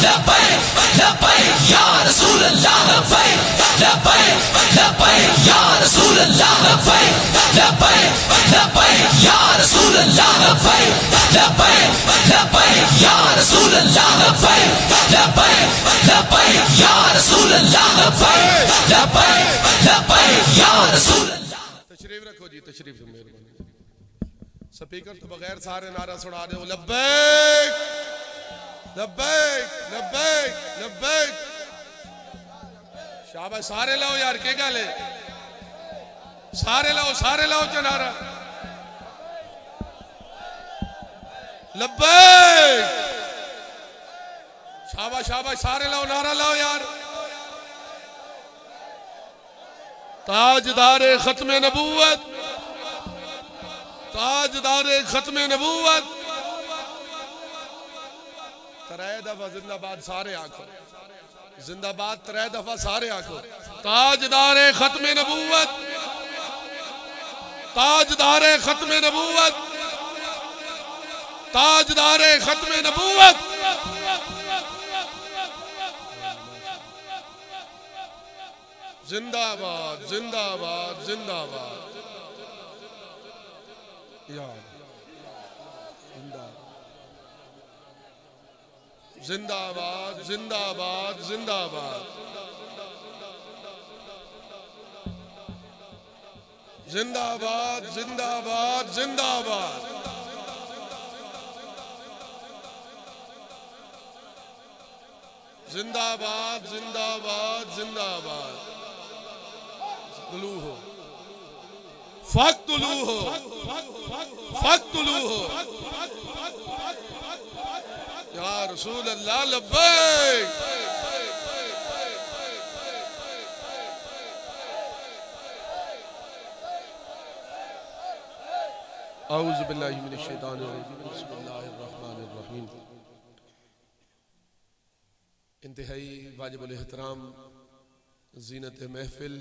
लब्बैक लब्बैक या रसूल अल्लाह लब्बैक लब्बैक लब्बैक या रसूल अल्लाह लब्बैक लब्बैक लब्बैक या रसूल अल्लाह लब्बैक लब्बैक लब्बैक या रसूल अल्लाह लब्बैक लब्बैक लब्बैक या रसूल अल्लाह लब्बैक लब्बैक लब्बैक या रसूल अल्लाह। तशरीफ रखो जी, तशरीफ मेहरबानी। स्पीकर तो बगैर सारे नारा सुना दो, लब्बैक लब्बैक लब्बैक लब्बैक। शाबाश, सारे लाओ यार, के गल है, सारे लाओ नारा लब्बैक। शाबाश शाबाश, सारे लाओ नारा लाओ यार। ताजदारे खत्मे नबूवत, ताजदारे खत्मे नबूवत। त्रै दफा जिंदाबाद सारे आखो, जिंदाबाद त्रै दफा सारे आखो। ताजदारे खत्मे नबूवत, ताजदारे खत्मे नबूवत, ताजदारे खत्मे नबूवत। जिंदाबाद जिंदाबाद जिंदाबाद यार, जिंदाबाद जिंदाबाद जिंदाबाद जिंदाबाद जिंदाबाद जिंदाबाद। जिंदाबाद जिंदाबाद जिंदाबाद। तुलू हो, फक्तुलू हो, फक्तुलू हो या रसूल अल्लाह लब्बैक। औज़ु बिल्लाहि मिनश शैतानिर रजीम, बिस्मिल्लाहिर रहमानिर रहीम। इंतहाई वाजिबुल एहतराम ज़ीनत महफिल,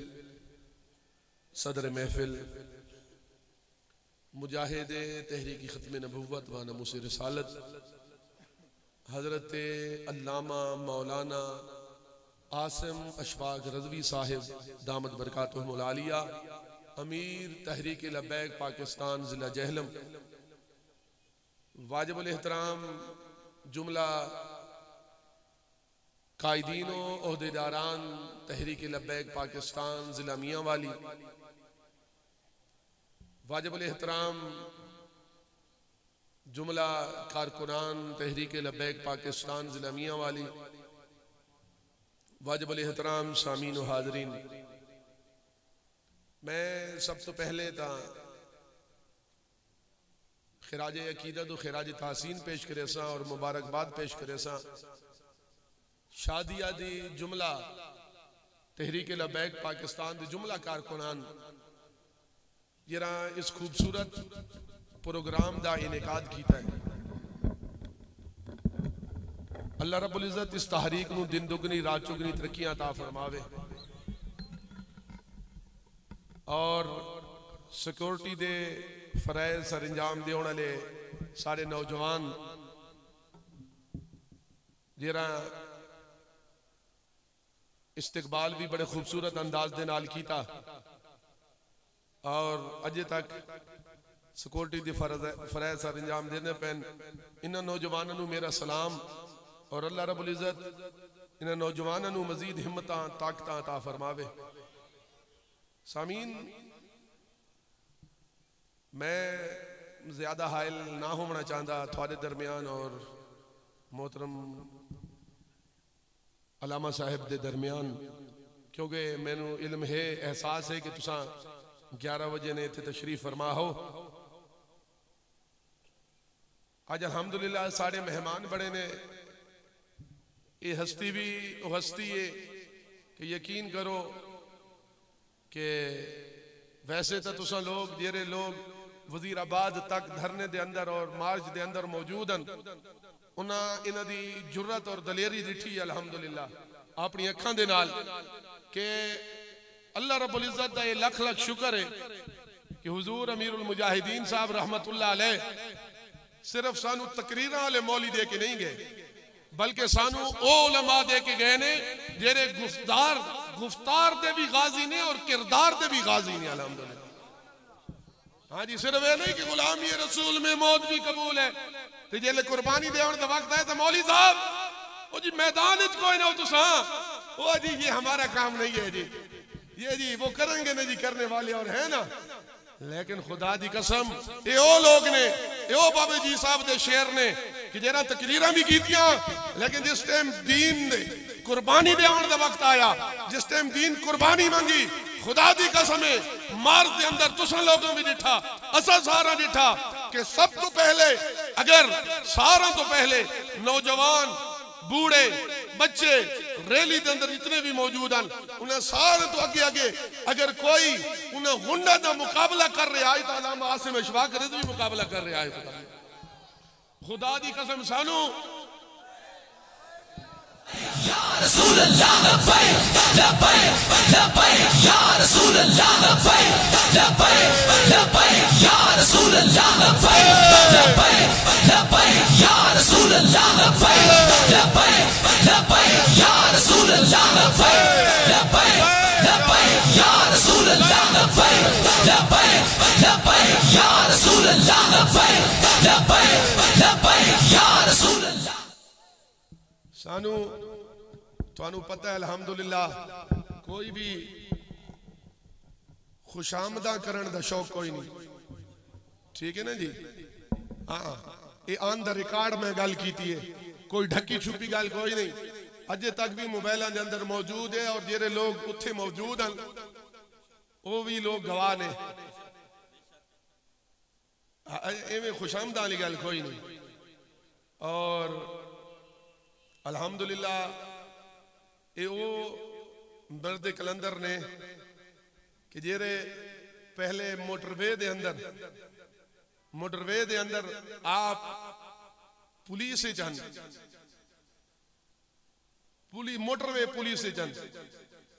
सदर महफिल, मुजाहिद तहरीकी ख़त्म नबुव्वत व नमूस रिसालत हज़रत अल्लामा मौलाना आसिम अशफाक रज़वी साहिब दामद बरकातुहुल आलिया, अमीर तहरीक लब्बैक पाकिस्तान ज़िला जहलम, वाजिबुल एहतराम जुमला कायदीनों ओहदेदारान तहरीक लब्बैक पाकिस्तान ज़िला मियांवाली, वाजिबुल एहतराम जुमला कारकुनान तहरीक लब्बैक पाकिस्तान ज़िला मियांवाली, वाजिबुल एहतराम सामीन व हाज़रीन। मैं सब तो पहले खिराज अकीदत और खिराज तहसीन पेश करे सा और मुबारकबाद पेश करे सा शादिया दी जुमला तहरीक लब्बैक पाकिस्तान दी जुमला कारकुनान जरा इस खूबसूरत प्रोग्राम दा इनेकाद कीता है। अल्लाह रब्बुल इज़्ज़त इस तहरीक नूं दिन दुगनी रात चुगनी तरक्कियां अता फरमावे और सिक्योरिटी दे फराइज़ सर अंजाम देने वाले सारे नौजवान जरा इस्तकबाल भी बड़े खूबसूरत अंदाज दे नाल कीता और अजे तक सिक्योरिटी दी फराइज़ सर अंजाम देने पैन। इन्हां नौजवानों नूं मेरा सलाम और अल्लाह रब्बुल इज़्ज़त इन्हां नौजवानों नूं मज़ीद हिम्मतां ताकतां अता फरमावे। सामीन, मैं ज्यादा हायल ना होना चाहता थोड़े दरमियान और मोहतरम अलामा साहिब दे दरमियान, क्योंकि मैनू इल्म है, एहसास है कि तुसा 11 बजे ने इत्थे तशरीफ फरमा हो। आज अल्हम्दुलिल्लाह सारे मेहमान बड़े ने, ये हस्ती भी वो हस्ती है कि यकीन करो कि वैसे तो तुसा लोग जेरे लोग वजीराबाद तक धरने दे अंदर और मार्च दे अंदर मौजूद हैं, उन्हां इन्हां दी जुर्रत और दलेरी दिठी अल्हम्दुलिल्लाह अपनी अखां दे नाल कि अल्लाह रब्बुल इज़्ज़त दा ये लख लख शुक्र है कि हुजूर अमीरुल मुजाहिदीन साहब रहमतुल्लाह अलैह सिर्फ सानू तकरीरां वाले मौली दे के नहीं गए, बल्कि सानू ओ उलमा दे के गए ने जेरे गुफ्तार दे भी गाजी ने और किरदार दे भी गाजी ने। अल्हम्दुलिल्लाह। हाँ जी, सिर्फ ये नहीं कि गुलामी रसूल में मौत भी कबूल है, तो जेले कुर्बानी देने का वक्त है तो मौली साहब वो जी मैदान कोई ना तुसा वो जी ये हमारा काम नहीं है जी, ये जी वो करेंगे ना जी करने वाले और है ना। लेकिन खुदा दी कसम ये ओ लोग ने ये ओ बाबे जी साहब दे शेर ने कि जरा तकरीरां भी कीतियां, लेकिन जिस टाइम दीन ने कुर्बानी देने का वक्त आया, जिस टाइम दीन कुर्बानी मांगी, खुदा दी कसम है मार के अंदर तुसा लोगों भी डिठा, असा सारा डिठा कि सब तो पहले अगर सारा तो पहले नौजवान बूढ़े बच्चे रैली के अंदर जितने भी मौजूद हैं उन्हें सारे तो आगे आगे अगर कोई उन्हें गुंडा का मुकाबला कर रहा है तो अल्लामा आसिम अशफाक रिजवी मुकाबला कर रहा है। खुदा दी कसम सानू या रसूल अल्लाह लब्बैक लब्बैक लब्बैक या रसूल अल्लाह लब्बैक लब्बैक लब्बैक या रसूल अल्लाह लब्बैक लब्बैक लब्बैक या रसूल अल्लाह लब्बैक लब्बैक लब्बैक या रसूल अल्लाह लब्बैक लब्बैक लब्बैक या रसूल अल्लाह लब्बैक लब्बैक लब्बैक या रसूल अल्लाह लब्बैक लब्बैक लब्बैक या रसूल अल्लाह। सानू तुहानू पता है अल्हम्दुलिल्लाह कोई भी खुशामदा करने का शौक कोई नहीं, ठीक है ना जी। हाँ ये ऑन द रिकॉर्ड में गल की है, कोई ढकी छुपी गल कोई नहीं। अजे तक भी मोबाइलों के अंदर मौजूद है और जेरे लोग उत्थे मौजूद हैं वो भी लोग गवाह ने, एवं खुशामदा वाली गल कोई नहीं। और अल्हम्दुलिल्लाह ये वो मर्द कलंदर ने कि जेरे पहले मोटरवे दे अंदर आप पुलिस चन मोटरवे पुलिस चन,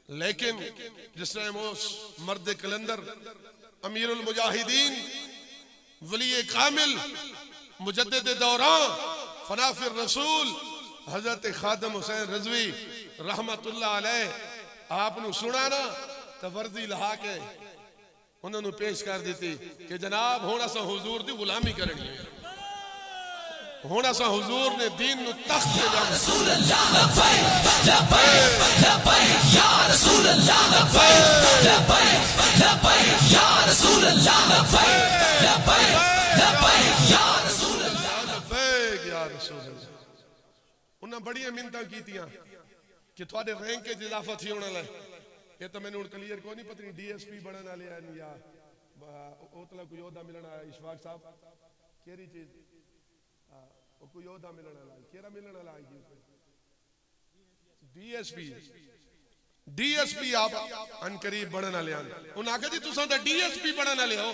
लेकिन जिस टाइम उस मर्द कलंदर अमीरुल मुजाहिदीन वली कामिल मुजद्दिद दौरान फनाफिर रसूल हजरत खादम हुसैन रिजवी रहमतुल्लाह अलैह आपनु सुना ना तो वर्दी लहा के उन्होंने पेश कर दी कि जनाब हुण असां हुजूर दी गुलामी करनी है, हुण असां हुजूर ने दीन नु तख्त ते जाना। रसूल अल्लाह लब्बैक लब्बैक लब्बैक या रसूल अल्लाह लब्बैक लब्बैक लब्बैक या रसूल अल्लाह लब्बैक लब्बैक लब्बैक या रसूल अल्लाह लब्बैक या रसूल अल्लाह। उन्हें बड़ी मिन्नतां कीतियां कि थोड़े रैंक के इजाफा थी होने लगे, ये तो मैंने क्लियर को नहीं पता नहीं डीएसपी बनने वाले हैं या उतला कोई ओहदा मिलना है। इशफाक साहब केरी चीज कोई ओहदा मिलने वाला केरा मिलने वाला है डीएसपी आप अनकरीब बनने वाले हैं। उन्हें आखिया जी तुसां दा डीएसपी बनने वाले हो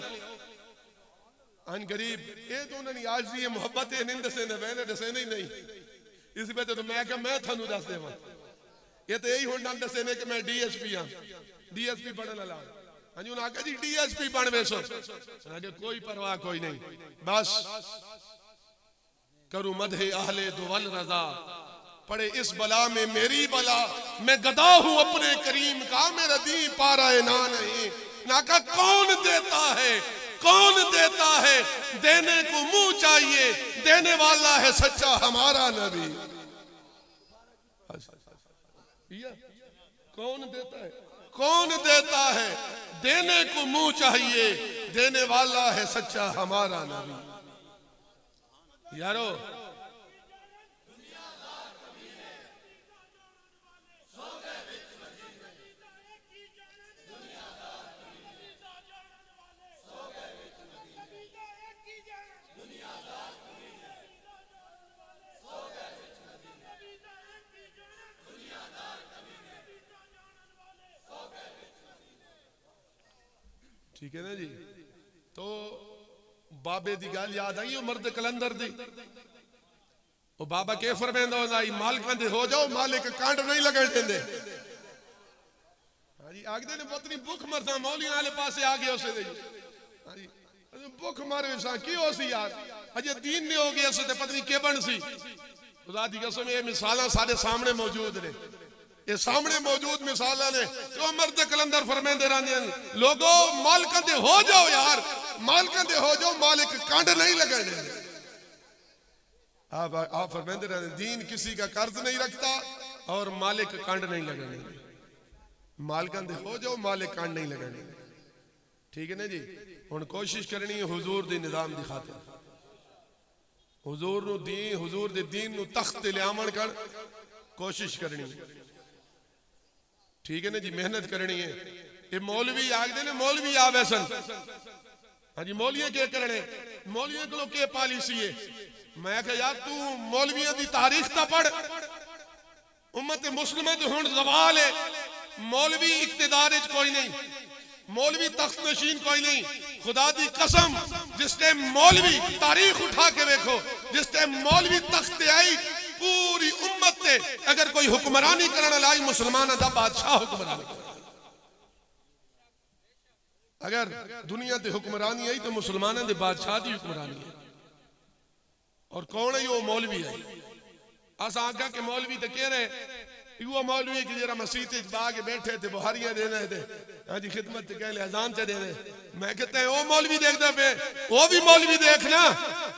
अनकरीब, ये तो उन्होंने आज भी मोहब्बत है नहीं दसे ने मैंने दसे नहीं इस वजह तो मैं थानू दस देव ये तो यही होना दसे ने कि मैं डीएसपी हाँ डीएसपी बनने वाला। हाँ जी उन्हें आखिया जी डीएसपी बन वैसो, कोई परवाह कोई नहीं, बस करूं मदहे आहले दुवल रजा पड़े इस बला में मेरी बला, मैं गदा हूं अपने करीम का मेरा दी पारा ना नहीं ना का कौन देता है देने को मुंह चाहिए, देने वाला है सच्चा हमारा नबी। कौन देता है देने को मुंह चाहिए, देने वाला है सच्चा हमारा नबी। यारो ठीक है ना जी। तो बाबे दी गल याद आई मर्द कलंदर दी, वो बाबा के फरमांदा होंदा मालिकां दे हो जाओ मालिक कांड नहीं लगन देंदे। हां जी आखदे ने पत्नी भुख मरदा मौलियां वाले पासे आ गए उसे दे। हां जी भुख मारे सा की हो सी यार अजे दीन ने हो गया से ते पत्नी के बन सी खुदा दी कसम ये मिसालां साडे सामने मौजूद ने, ये सामने मौजूद मिसालां ने। तो उमर दे कलंदर फरमांदे रहंदे ने लोगो मालिकां दे हो जाओ यार, मालिकां दे हो जाओ, मालिक कंड नहीं लगाने। आप फरमांदे रहंदे दीन किसी का कर्ज नहीं रखता और मालिक कंड नहीं लगाने। मालिकां दे हो जाओ, मालिक कंड नहीं लगाने। ठीक है ना जी। हुण कोशिश करनी है हुजूर दी निजाम दी खातिर, हुजूर नु दीन, हुजूर दे दीन नु तख्त ते लियावण कर कोशिश करनी है। ठीक है ना जी, मेहनत करनी है। ये मौलवी आखदे ने मौलवी आ वैसन, हाँ जी मौलवी के करने, मौलवी को के पॉलिसी है। मैं कहा यार तू मौलवियों की तारीख ता पढ़, उम्मत मुस्लिमा तो हुण ज़वाल है। मौलवी इक्तिदार कोई नहीं, मौलवी तख्त नशीन कोई नहीं। खुदा दी कसम जिस टाइम मौलवी, तारीख उठा के देखो, जिस टाइम मौलवी तख्त आई पूरी उम्मत ते अगर कोई हुक्मरानी करने लाई मुसलमाना दा बादशाह हुक्मरानी। अगर दुनिया ते हुक्मरानी आई तो मुसलमाना दे बादशाह दी हुक्मरानी है। और कौन है वो मौलवी है? अस आगा के मौलवी तो कह रहे वो मौलवी की जरा मसीत बाग बैठे थे बुहारियां दे रहे थे, हाँ जी खिदमत कह ले अजान च दे रहे। मैं कहते हैं वो मौलवी देखते पे, वो भी मौलवी देखना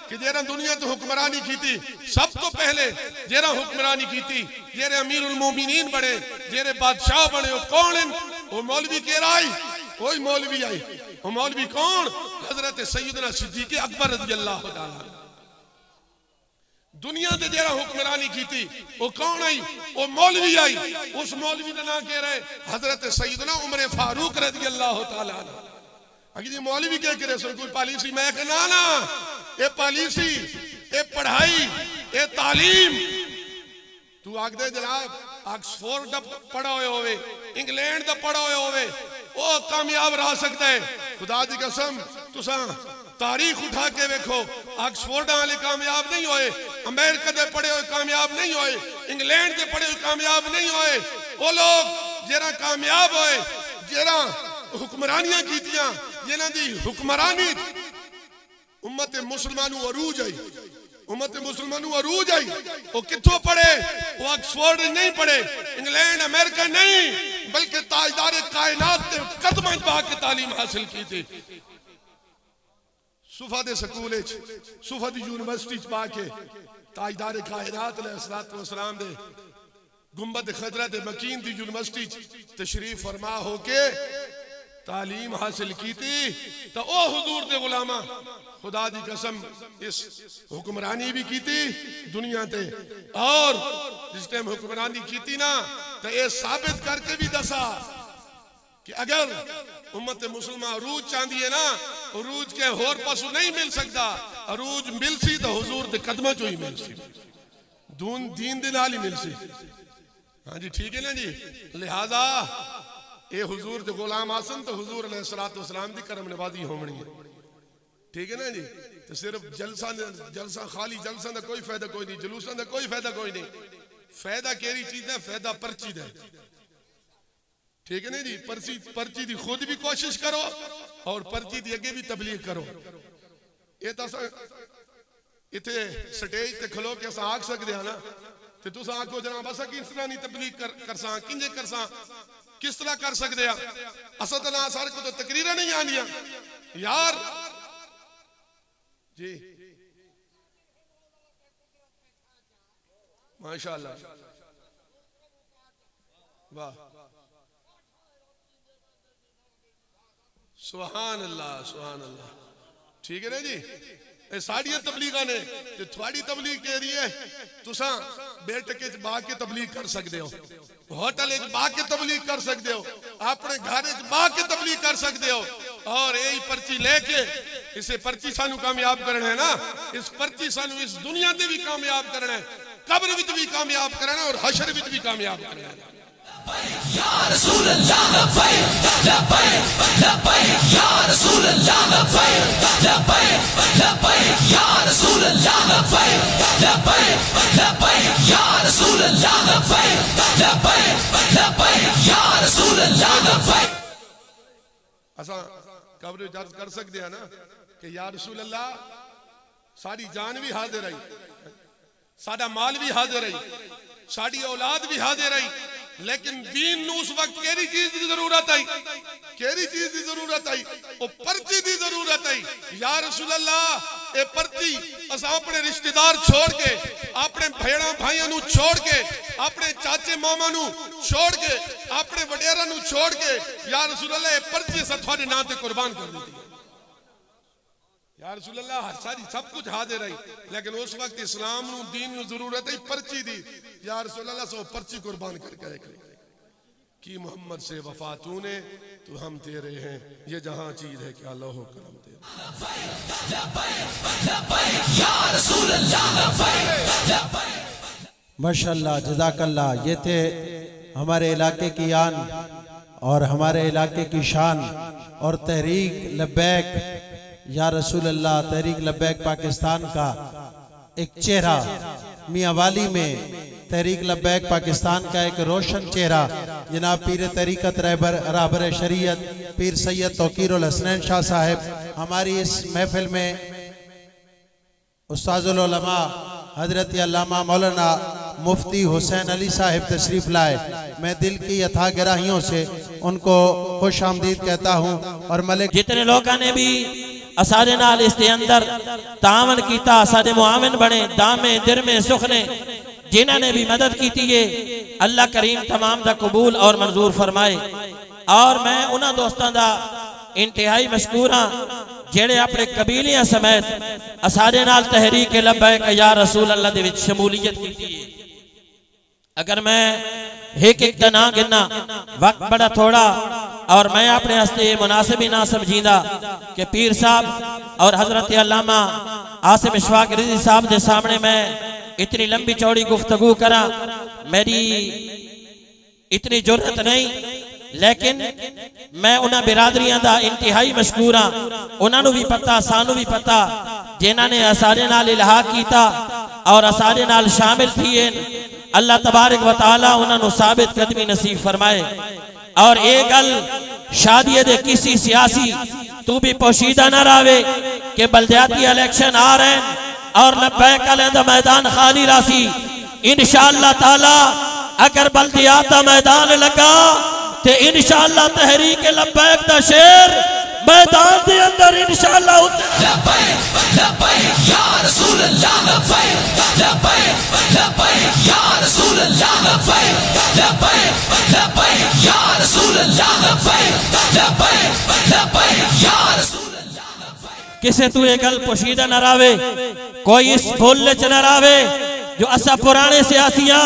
कि जरा दुनिया तो हुक्मरानी की थी, सब तो पहले जरा हुक्मरानी की थी, जेरे अमीरुल मोमिनीन बने, जेरे बादशाह बने, वो कौन है? वो मौलवी कह रहा है वही मौलवी आई। वो मौलवी कौन? हजरत सैयदना सिद्दीक़ अकबर रज़ियल्लाहु ताला। दुनिया ते जेरा हुक्मरानी की थी वो कौन आई? वो मौलवी आई। उस मौलवी का नाम कह रहे हजरत सैयदना उमर फारूक रज़ियल्लाहु ताला। अगर ये मौलवी क्या करे सो कोई पॉलिसी? मैं कहना ना, ये पॉलिसी, ये पढ़ाई, ये तालीम। तू आखदे जनाब ऑक्सफोर्ड दा पढ़ा हुए होवे, इंग्लैंड दा पढ़ा हुए होवे, वो कामयाब रह सकता है। खुदा दी कसम तुसा तारीख उठा के देखो, ऑक्सफोर्ड वाले कामयाब नहीं होए, अमेरिका दे पढ़े हुए कामयाब नहीं होए, इंग्लैंड के पढ़े हुए कामयाब नहीं होए। वो लोग जरा कामयाब होए, जरा हुक्मरानियां कीतियां, जिन्हां दी हुक्मरानी उम्मत मुसलमानू अरूज आई, उम्मत मुसलमानू अरूज आई। वो किथों पढ़े? वो ऑक्सफोर्ड नहीं पढ़े, इंग्लैंड अमेरिका नहीं, बल्कि ताजदार कायनात के कदमां पा के तालीम हासिल की थी। सुफा दे स्कूल, सुफा दी यूनिवर्सिटी पा के ताजदार कायनात अलैहिस्सलातु वस्सलाम दे गुंबद खजरा दे मकीन दी यूनिवर्सिटी तशरीफ फरमा होके तालीम हासिल की थी। तो ओ हुजूर दे गुलामा खुदा दी कसम इस हुक्मरानी भी की थी दुनिया ते, और जिस टाइम हुक्मरानी की थी ना तो ये साबित करके भी दसा कि अगर उम्मत मुसलमान अरूज चाहती है ना, अरूज के होर पासों नहीं मिल सकता। अरूज मिलसी तो हुजूर दे कदमां चों ही मिलसी, दून दीन दे नाल ही मिलसी। हाँ जी ठीक है ना जी। लिहाजा ये हुजूर दे गुलाम आसन तो हुजूर अलैहिस्सलातु वस्सलाम दी करम नवाजी होनी है। ठीक है ना जी। तो सिर्फ जलसा खाली जलसा का कोई फायदा कोई नहीं, जुलूसा का कोई फायदा कोई नहीं। फायदा केरी चीज है? फायदा पर्ची दा। ठीक है ना जी। पर्ची दी खुद भी कोशिश करो और पर्ची दी अगे भी तबलीग करो। ये तो इतने स्टेज ते खलो के अस आख सकते हैं ना, तो तुस आखो जनाब असा किस तरह नहीं तबलीग करसा, किंजे करसा, किस तरह कर सकते हैं? असा तो ना सारे को तो तकरीर नहीं आनिया यार जी। माशाअल्लाह, वाह, सुभान अल्लाह, सुभान अल्लाह। ठीक है ना जी। ये साड़ियां तबलीगा ने, जो थोड़ी तबलीग कह रही है तुसा बेटके च बा के तबलीग कर सकते हो, होटल च बा के तबलीग कर सकते हो, अपने घर च बा के तबलीग कर सकते हो। और यही पर्ची लेके, इसे पर्ची सानू कामयाब करना है ना, इस पर्ची सानू इस दुनिया ते भी कामयाब करना है, कब्र विच भी कामयाब करना है और हशर विच भी कामयाब करना है। या रसूल अल्लाह लब्बैक लब्बैक लब्बैक या रसूल अल्लाह लब्बैक लब्बैक लब्बैक या रसूल अल्लाह लब्बैक लब्बैक लब्बैक या रसूल अल्लाह लब्बैक लब्बैक लब्बैक या रसूल अल्लाह लब्बैक। असा कब्र अर्ज कर सकते हैं ना कि या रसूल अल्लाह, सारी जान भी हाजिर आई, साडा माल भी हाजिर है, साड़ी औलाद भी हाजिर है, लेकिन दीन नू उस वक्त केरी चीज की जरूरत आई, केरी चीज की जरूरत आई, वो पर्ची की जरूरत आई। या रसूल अल्लाह, ये पर्ची असा अपने रिश्तेदार छोड़ के, अपने भेड़ा भाइयों नू छोड़ के, अपने चाचे मामा नू छोड़ के, अपने वडेरा नू छोड़ के, या रसूल अल्लाह ये पर्ची असा तुहाडे नाम ते कुर्बान कर दी। या रसूल अल्लाह, सारी सब कुछ हाजिर है, लेकिन उस वक्त इस्लाम नू दीन नू जरूरत है पर्ची दी। या रसूल अल्लाह, सो पर्ची कुर्बान करके रख कि मोहम्मद से वफा तूने, तो हम तेरे हैं, ये जहां चीज है क्या लोहो करम तेरे। माशाअल्लाह, जज़ाकल्लाह। ये थे हमारे इलाके की आन और हमारे इलाके की शान और तहरीक लब्बैक या रसूल अल्लाह, तहरीक लब्बैक पाकिस्तान का एक चेहरा, मियां वाली में तहरीक लब्बैक पाकिस्तान का एक रोशन चेहरा जनाब पीर तरीक़त रहबर शरीयत पीर सैयद तौकीरुल हसनैन शाह साहब हमारी इस महफिल में उस्ताजुल उलमा हजरत अल्लामा मौलाना मुफ्ती हुसैन अली साहब तशरीफ लाए। मैं दिल की अथाह गराहियों से उनको खुश आमदीद कहता हूँ। और मलिक जितने लोगों ने भी असारे नाल इसके अंदर तावन किया, असारे मुआविन बने, दामे दिरमे सुखने जिन्हों ने भी मदद की थी, ये अल्लाह करीम तमाम दा कबूल और मंजूर फरमाए। और मैं उन्होंने दोस्तों का इंतहाई मशकूर हाँ जेड़े अपने कबीलियां समेत असारे नाल तहरीक लब्बैक या रसूल अल्लाह दे विच शमूलियत की थी। अगर मैं एक एक दा ना गिनना, वक्त बड़ा थोड़ा और मैं अपने हस्ते मुनासिब ही ना समझीदा कि पीर साहब और हजरत अल्लामा आसिम इशफाक रिज़वी साहब के सामने मैं इतनी लंबी चौड़ी गुफ्तगू करा, मेरी इतनी जुर्रत नहीं, लेकिन मैं उन्होंने बिरादरियां दा इंतहाई मशकूर हाँ। उन्होंने भी पता, सानू भी पता, जिन्हों ने असारे नाल इल्हाक किया और असारे नाल शामिल थिए। अल्लाह तबारक व तआला उन्होंने साबित कदमी नसीब फरमाए। और ये गल शादी दे किसी सियासी तू भी पोशीदा न रहे कि बलदियाती इलेक्शन आ रहे हैं और लब्बैक का मैदान खाली रासी। इंशाअल्लाह ताला अगर बलदियात का मैदान लगा तो इंशाअल्लाह तहरीक लब्बैक दा शेर मैदान के अंदर इंशाअल्लाह लब्बैक लब्बैक या रसूल अल्लाह, लब्बैक लब्बैक लब्बैक या रसूल अल्लाह, लब्बैक लब्बैक लब्बैक या रसूल अल्लाह, लब्बैक लब्बैक लब्बैक या रसूल अल्लाह। किसे तू ये गल पोशीदा न रहे, कोई इस भूल च न रहे जो असा पुराने सियासियां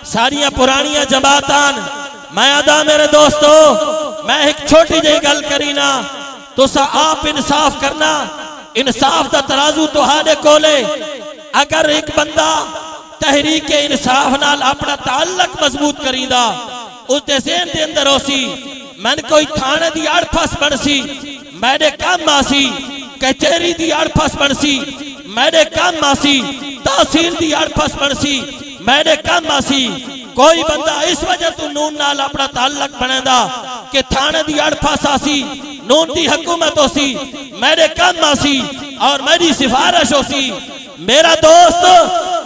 सारिया पुरानिया जमातान। मैं अदा मेरे दोस्तों, मैं एक छोटी जी गल करी ना, तुसा आप इंसाफ करना, इंसाफ का तराजू तुहाडे कोले। अगर एक बंदा तहरीक इंसाफ नाल अपना ताल्लुक मजबूत करीदा, उसके ज़हन के अंदर होसी मैंने कोई थाने की अड़फस बनसी, मेरे काम आसी, कचहरी की अड़फस बनसी, मेरे काम आसी, तहसील की अड़फस बनसी, मेरे काम आसी। कोई बंदा इस वजह तो नून नाल अपना ताल्लुक बनेदा कि थाने की अड़फस आसी, नून की हुकूमत होसी, मेरे काम आसी और मेरी सिफारिश होसी। मेरा दोस्त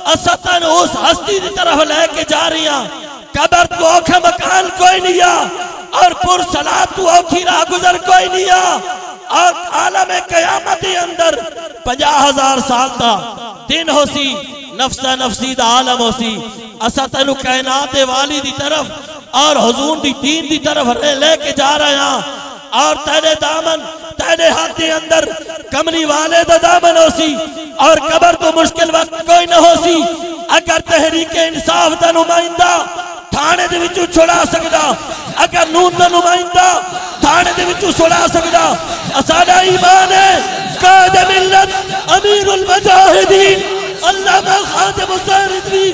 असतन उस हस्ती की तरफ लेके जा रही हैं, कबर तो औखा मकान कोई नहीं आ और पुरसलात तो औखी राह गुजर कोई नहीं आ। और आलम कयामत के अंदर 50,000 साल का दिन होसी, नफ्सा नफसी दा आलम होसी। असा तेनू कायनात वाली दी तरफ और हुजूर दी दीन दी तरफ लेके जा रहे हैं। और तेरे दामन तेरे हाथ के अंदर कमली वाले दा दामन होसी और कबर तो मुश्किल वक्त कोई न होसी। अगर तहरीक इंसाफ दा नुमाइंदा थाने दे विचों छुड़ा सकदा, अगर नून दा नुमाइंदा थाने दे विचों छुड़ा सकदा, साडा ईमान है कायद मिल्लत अमीरुल मुजाहिदीन अल्लामा खादिम हुसैन रिज़वी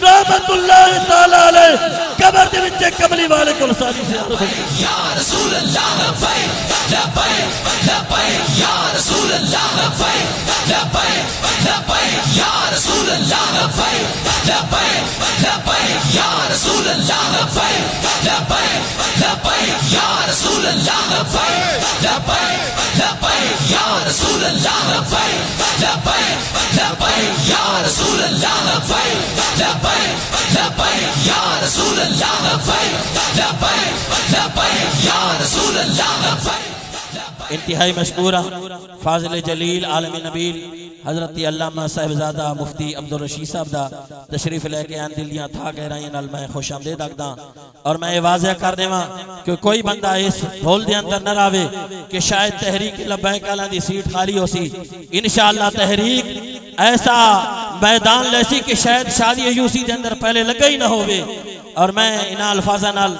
रहमतुल्लाह तआला अलैह कबर दे विच कमली वाले को सारी ज़ियारत या रसूल अल्लाह, लब्बैक लब्बैक लब्बैक या रसूल अल्लाह, लब्बैक लब्बैक लब्बैक या रसूल अल्लाह, लब्बैक लब्बैक लब्बैक या रसूल अल्लाह, लब्बैक लब्बैक लब्बैक या रसूल अल्लाह, लब्बैक लब्बैक लब्बैक या रसूल अल्लाह, लब्बैक लब्बैक लब्बैक या रसूल अल्लाह लब्बैक लब्बैक लब्बैक या रसूल अल्लाह लब्बैक लब्बैक लब्बैक या रसूल अल्लाह लब्बैक। इंतहाई मशकूरा फाजिल जलील आलमी नबील हजरत अल्लामा साहिबजादा मुफ्ती अब्दुल रशीद साहब दा तशरीफ लैके आन दिलियां था गहराइयां नाल मैं खुश आमदीद आखदा और मैं ये वाज़ह कर देवां कि कोई बंदा इस भोल दे अंदर न रावे कि शायद तहरीक लब्बैक आला दी सीट खाली हो सी। इंशाअल्लाह तहरीक ऐसा मैदान लैसी कि शायद शादी यूसी दे अंदर पहले लगा ही ना होवे। और मैं इन अल्फाजा नाल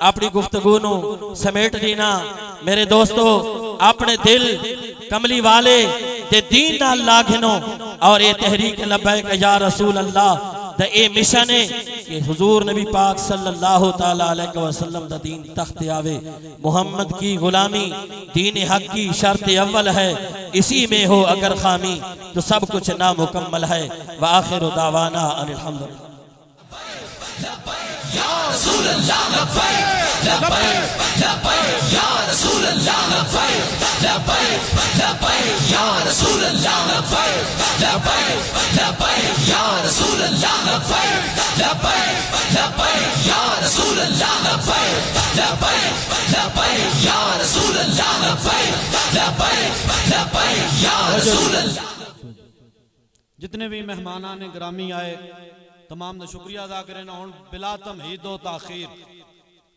अपनी गुफ्तगू नू समेट देना। मेरे दोस्तों अपने दिल कमली वाले ते दीन नाल लागिनो और ये तहरीक लब्बैक या रसूल अल्लाह दा ए मिशन है कि हुजूर नबी पाक सल्लल्लाहु ताला अलैहि वसल्लम दा दीन तख्त आवे। मोहम्मद की गुलामी दीन हक की शर्त अव्वल है, इसी में हो अगर खामी तो सब कुछ नामुकम्मल है। व आखिरु दावाना अनिल हम्दुलिल्लाह। या रसूल अल्लाह लब्बैक लब्बैक लब्बैक या रसूल अल्लाह लब्बैक लब्बैक लब्बैक या रसूल अल्लाह लब्बैक लब्बैक लब्बैक या रसूल अल्लाह लब्बैक लब्बैक लब्बैक या रसूल अल्लाह लब्बैक लब्बैक लब्बैक या रसूल अल्लाह लब्बैक लब्बैक लब्बैक या रसूल अल्लाह। जितने भी मेहमानान ने ग्रामी आए तमाम का शुक्रिया अदा करें। हुण बिला तमहीद व ताखीर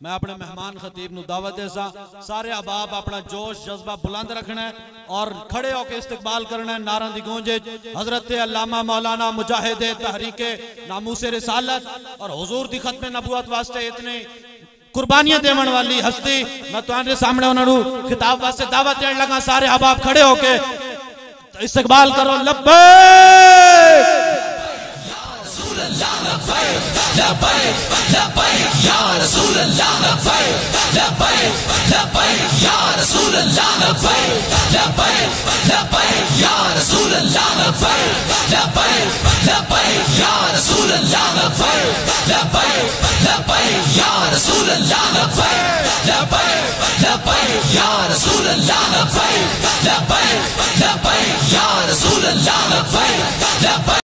मैं अपने मेहमान खतीब नू दावत देसा सारे अहबाब अपना जोश जज्बा बुलंद रखना है और खड़े होकर इस्तकबाल करना है। नारा दी गूंजे हजरत अल्लामा मौलाना मुजाहिद तहरीके नामूसे रिसालत और हुजूर दी खत्म नबूवत वास्ते इतने कुर्बानियां देवन वाली हस्ती मैं तुम्हारे सामने उन्होंने खिताब वास्ते दावत देने लगा। सारे अहबाब खड़े होके इस्तकबाल करो। लब्बैक लब्बैक लब्बैक या रसूल अल्लाह लब्बैक लब्बैक लब्बैक या रसूल अल्लाह लब्बैक लब्बैक लब्बैक या रसूल अल्लाह लब्बैक लब्बैक लब्बैक या रसूल अल्लाह लब्बैक लब्बैक लब्बैक या रसूल अल्लाह लब्बैक लब्बैक लब्बैक या रसूल अल्लाह लब्बैक लब्बैक लब्बैक या रसूल अल्लाह लब्बैक लब्बैक।